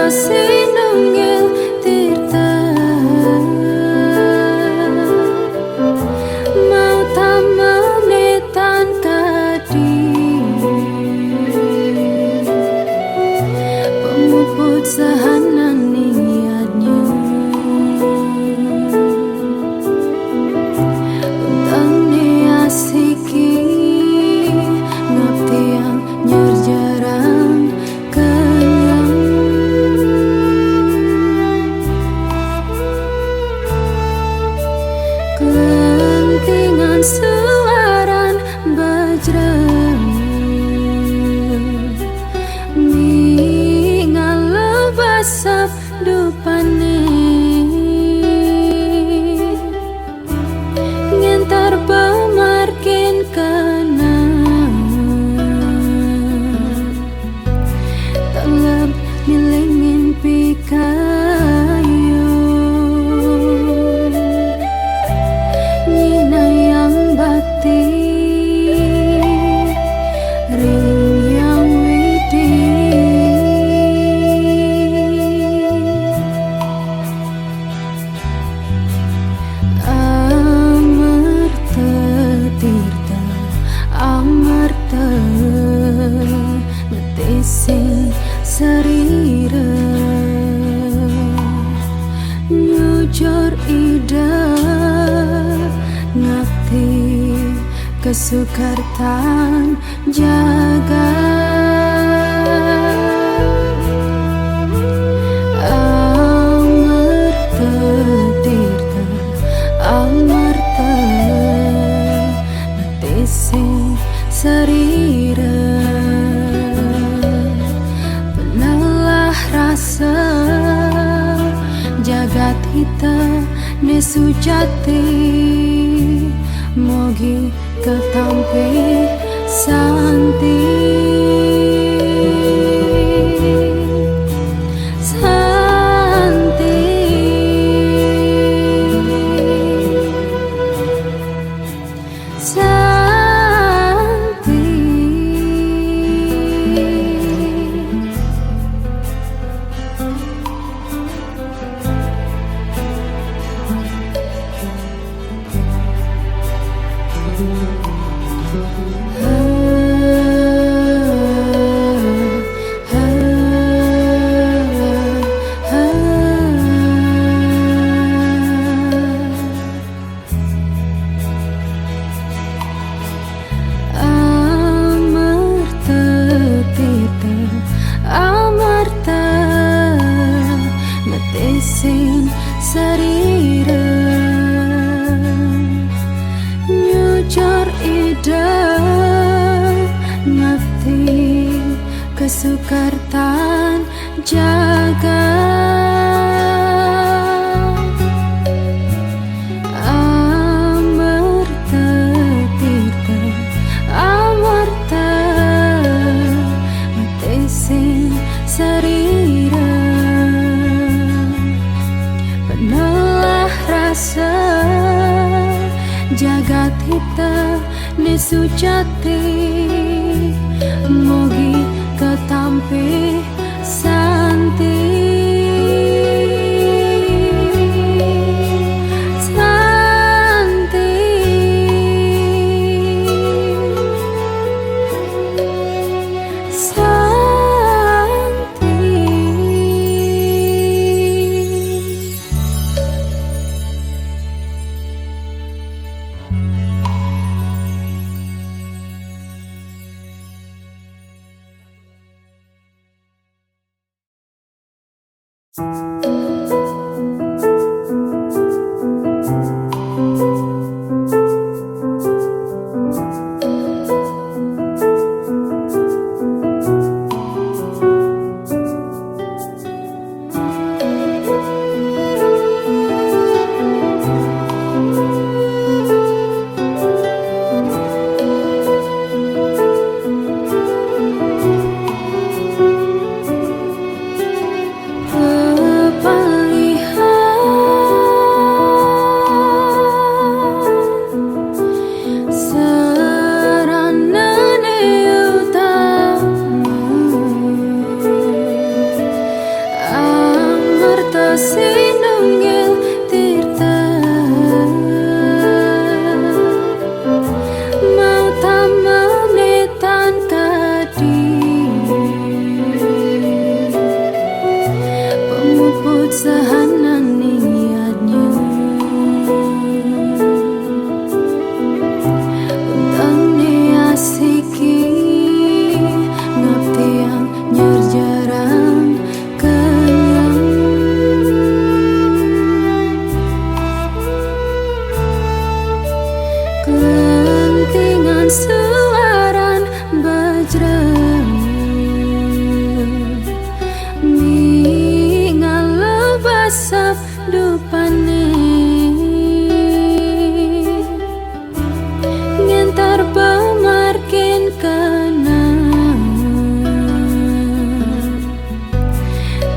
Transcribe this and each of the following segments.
Sinunggil tirta mau tamanitan kadi pemuput sahanan niatnya untang ni asiki ngapti yang nyerjarang kelentingan suaran bajrang mingal lebasap dupane ngentar pemarkin kenang telap milingin pikayu amarta ngetesin sarira nyujur ida ngakti kesukartan jaga amarta tirta amarta ngetesin sarira penalah rasa jagat hita ne sujati mogi ketampe santi amarta ngetesin sarira nyujar ida ngakti kesukartan jaga amarta tirta amarta ngetesin sarira penalah rasa jagat hita ne sujati mogi ketampe santi. Sinunggil tirta mau tamanitan kadi pemuput sahanan niatnya untangnya asiki ngabdi yang nyerjarang kelentingan suaran bajrang mingal basap dupane ngentar pemarkin kenang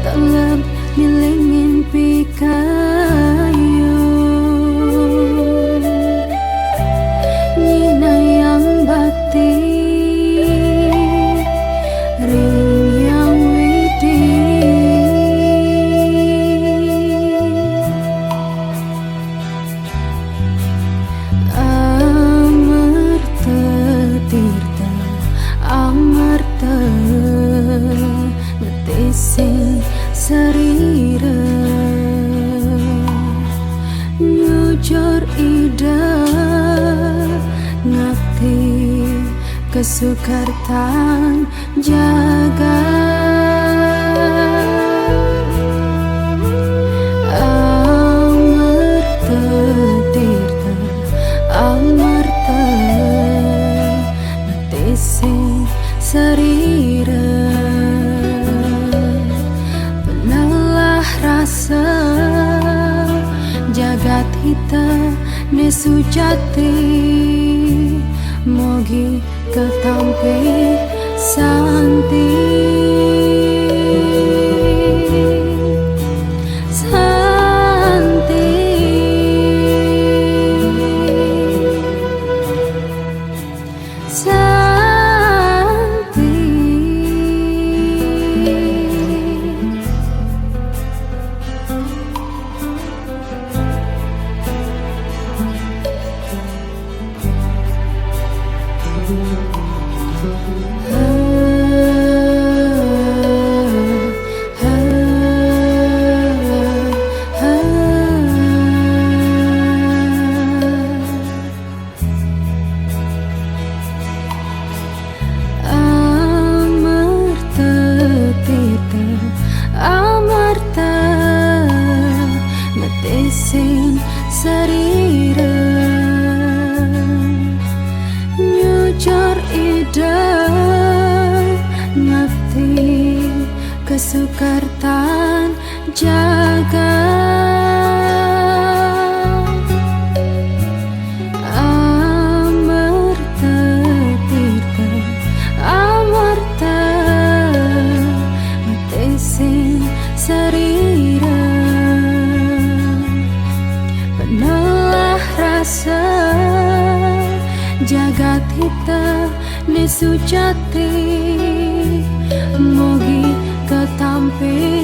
telap milingin pikayu amarta ngetisi sarira nyujur ida ngakti kesukartan jaga amarta tirta amarta sarira penalah rasa jagat hita ne sujati mogi ketampe santi amarta ngetesin sarira nyujar ida ngakti kesukartan jaga amarta tirta amarta ngetesin sarira penalah rasa jagat hita ne sujati mogi ketampe